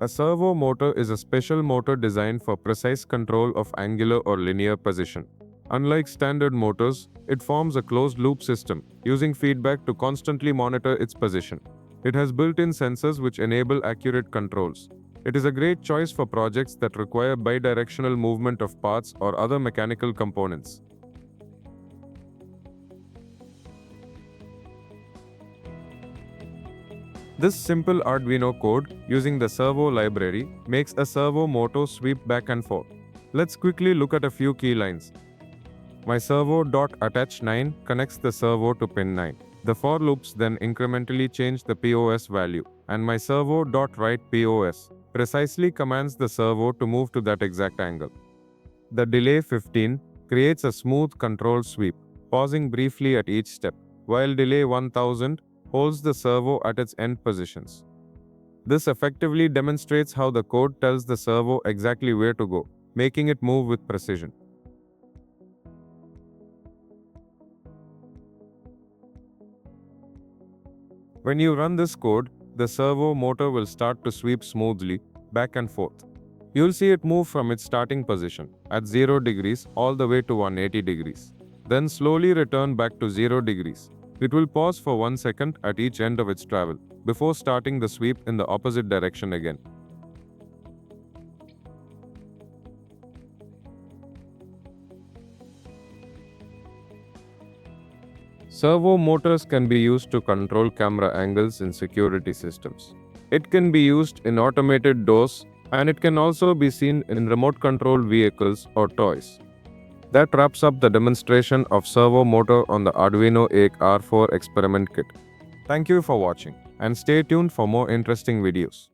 A servo motor is a special motor designed for precise control of angular or linear position. Unlike standard motors, it forms a closed-loop system, using feedback to constantly monitor its position. It has built-in sensors which enable accurate controls. It is a great choice for projects that require bidirectional movement of parts or other mechanical components. This simple Arduino code, using the servo library, makes a servo motor sweep back and forth. Let's quickly look at a few key lines. My servo.attach 9 connects the servo to pin 9. The for loops then incrementally change the POS value, and my servo.write POS precisely commands the servo to move to that exact angle. The delay 15 creates a smooth control sweep, pausing briefly at each step, while delay 1000 holds the servo at its end positions. This effectively demonstrates how the code tells the servo exactly where to go, making it move with precision. When you run this code, the servo motor will start to sweep smoothly back and forth. You'll see it move from its starting position at 0 degrees all the way to 180 degrees. Then slowly return back to 0 degrees. It will pause for 1 second at each end of its travel, before starting the sweep in the opposite direction again. Servo motors can be used to control camera angles in security systems. It can be used in automated doors, and it can also be seen in remote-controlled vehicles or toys. That wraps up the demonstration of servo motor on the Arduino EK R4 experiment kit. Thank you for watching, and stay tuned for more interesting videos.